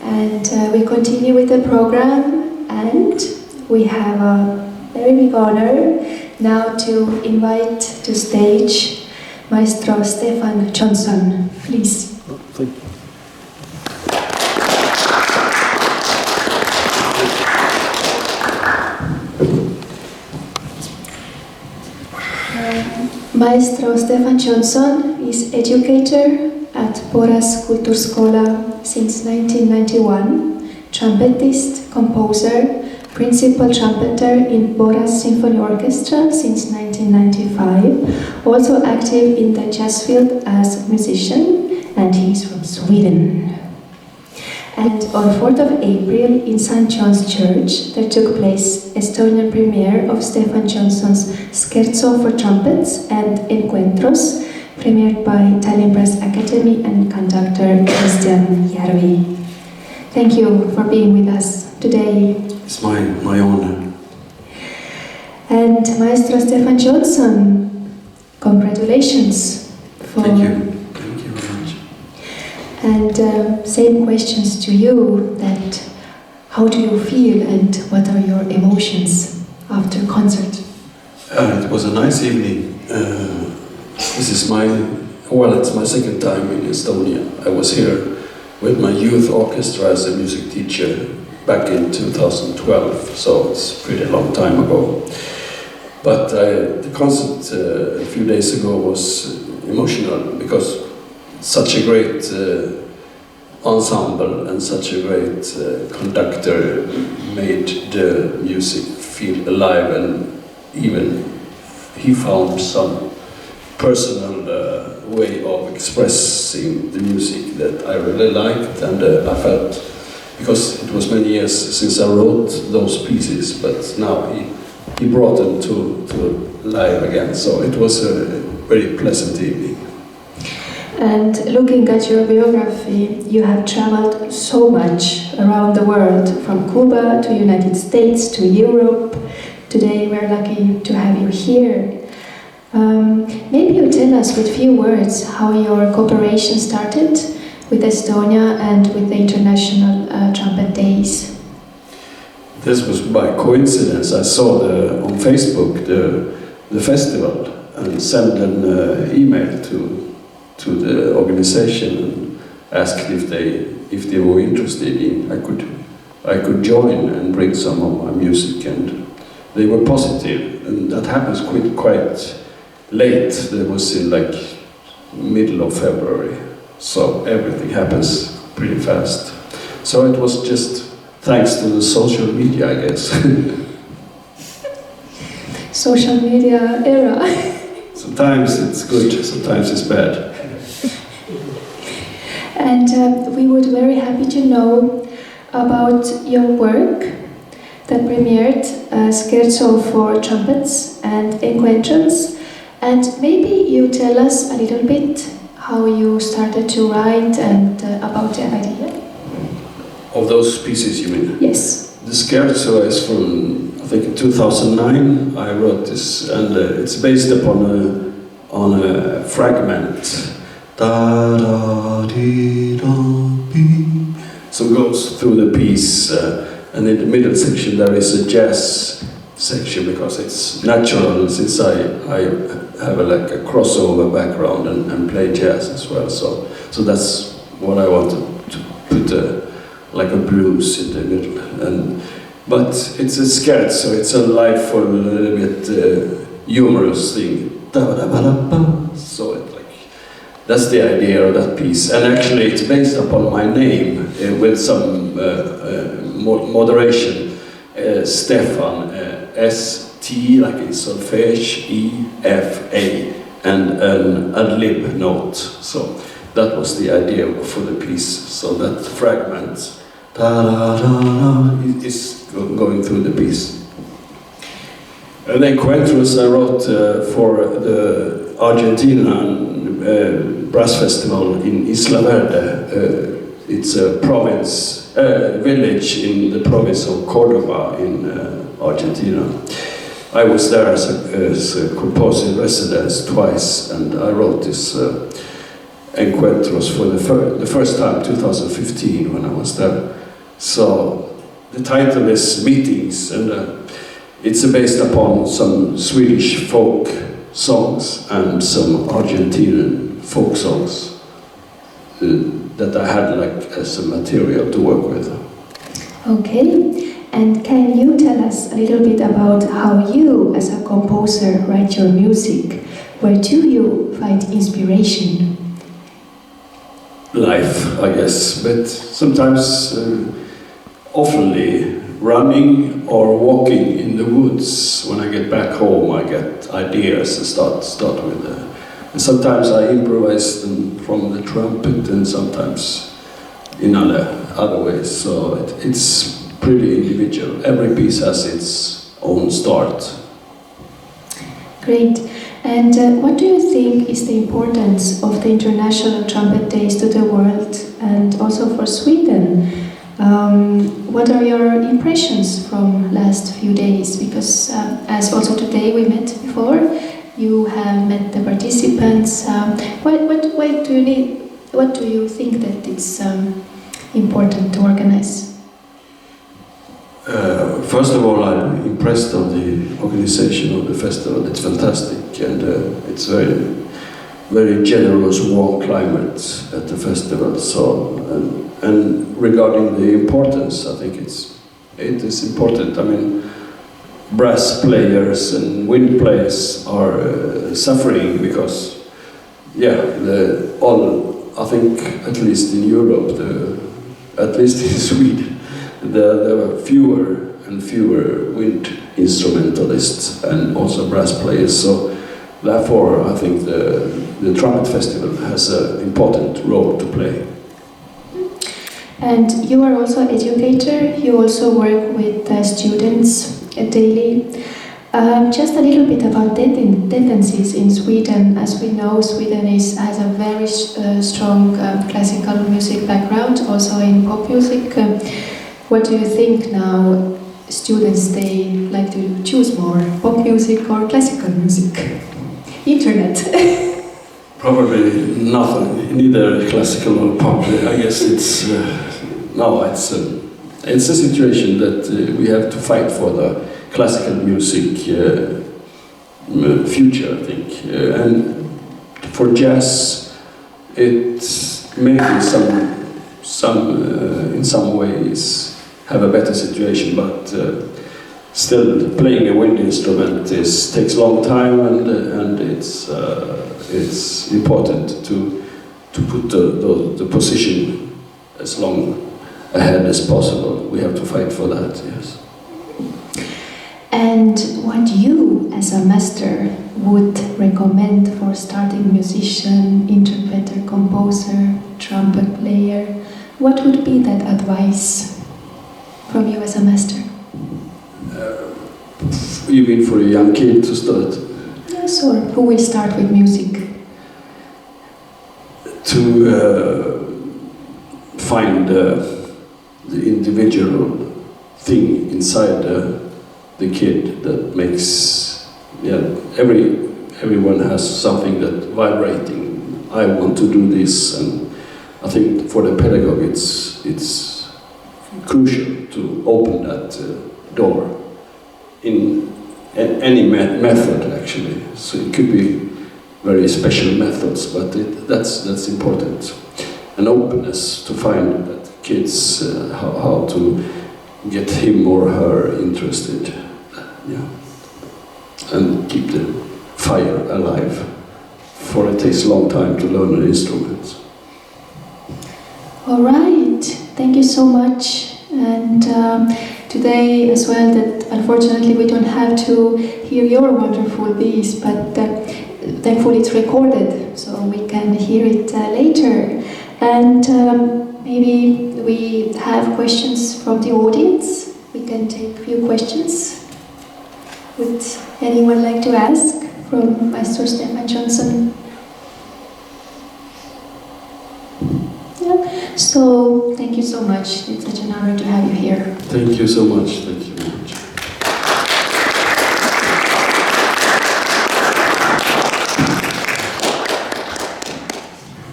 And we continue with the program, and we have a very big honor now to invite to stage Maestro Stefan Johnson. Please. Thank you. Maestro Stefan Johnson is educator at Boras Kulturskola since 1991, trumpetist, composer, principal trumpeter in Boras Symphony Orchestra since 1995, also active in the jazz field as a musician, and he's from Sweden. And on 4th of April in St. John's Church, there took place Estonian premiere of Stefan Johnson's Scherzo for Trumpets and Encuentros, premiered by Tallinn Brass Academy and conductor Christian Järvi. Thank you for being with us today. It's my honor. And Maestro Stefan Johnson, congratulations. Thank you. Thank you very much. And same questions to you, that how do you feel and what are your emotions after concert? It was a nice evening. This is it's my second time in Estonia. I was here with my youth orchestra as a music teacher back in 2012, so it's a pretty long time ago. But the concert a few days ago was emotional because such a great ensemble and such a great conductor made the music feel alive, and even he found some personal way of expressing the music that I really liked, and I felt, because it was many years since I wrote those pieces, but now he brought them to life again, so it was a very pleasant evening. And looking at your biography, you have traveled so much around the world, from Cuba to United States to Europe. Today we're lucky to have you here. Maybe you tell us with few words how your cooperation started with Estonia and with the International Trumpet Days. This was by coincidence. I saw on Facebook the festival and sent an email to the organization and asked if they were interested in I could join and bring some of my music, and they were positive, and that happens quite late. That was in like middle of February, so everything happens pretty fast. So it was just thanks to the social media, I guess. Social media era. Sometimes it's good, sometimes it's bad. And we would very happy to know about your work that premiered Scherzo for Trumpets and Encuentros, and maybe you tell us a little bit how you started to write and about the idea. Of those pieces, you mean? Yes. The Scherzo is from, I think, 2009. I wrote this, and it's based upon a fragment. Da da dee da be. So it goes through the piece, and in the middle section there is a jazz section, because it's natural, since I have a crossover background and play jazz as well. So that's what I wanted to put like a blues in the middle. But it's a scherzo, so it's a liveful, a little bit humorous thing. So that's the idea of that piece, and actually it's based upon my name with some moderation. Stefan, S-T, like in solfege, E-F-A, and an ad-lib note. So that was the idea for the piece. So that fragment is going through the piece. And then Encuentros I wrote for the Argentinian Brass Festival in Isla Verde. It's a province, village in the province of Cordoba in Argentina. I was there as a composer in residence twice, and I wrote this encuentros for the first time, 2015, when I was there. So the title is Meetings, and it's based upon some Swedish folk songs and some Argentinian folk songs that I had like as a material to work with. Okay, and can you tell us a little bit about how you, as a composer, write your music? Where do you find inspiration? Life, I guess, but sometimes oftenly running or walking in the woods. When I get back home, I get ideas and start with and sometimes I improvise them from the trumpet, and sometimes in other ways. So it's pretty individual. Every piece has its own start. Great. And what do you think is the importance of the International Trumpet Days to the world and also for Sweden? What are your impressions from last few days? Because as also today we met before, you have met the participants. What do you think that it's important to organize? First of all, I'm impressed of the organization of the festival. It's fantastic, and it's very generous, warm climate at the festival. So, and regarding the importance, I think it is important. I mean, brass players and wind players are suffering because, I think at least in Europe, at least in Sweden, there are fewer and fewer wind instrumentalists and also brass players. So therefore, I think the trumpet festival has an important role to play. And you are also an educator. You also work with students daily. Just a little bit about tendencies in Sweden. As we know, Sweden has a very strong classical music background, also in pop music. What do you think now? Students, they like to choose more pop music or classical music? Internet. Probably nothing, neither classical or pop. I guess it's a situation that we have to fight for the classical music future, I think. And for jazz, it's maybe in some ways have a better situation, but still playing a wind instrument takes a long time, and it's important to put the position as long ahead as possible. We have to fight for that, yes. And what you, as a master, would recommend for starting musician, interpreter, composer, trumpet player, what would be that advice from you as a master? You mean for a young kid to start? Yes, or who will start with music? To find the individual thing inside the kid that makes, everyone has something that vibrating. I want to do this, and I think for the pedagogue it's crucial to open that door in any method, actually. So it could be very special methods, but that's important. An openness to find that kids how to get him or her interested, and keep the fire alive, for it takes a long time to learn an instrument. All right, thank you so much. And today as well, that unfortunately we don't have to hear your wonderful piece, but thankfully it's recorded, so we can hear it later. And maybe we have questions from the audience. We can take a few questions. Would anyone like to ask from Master Stefan Johnson? Yeah. So thank you so much. It's such an honor to have you here. Thank you so much. Thank you.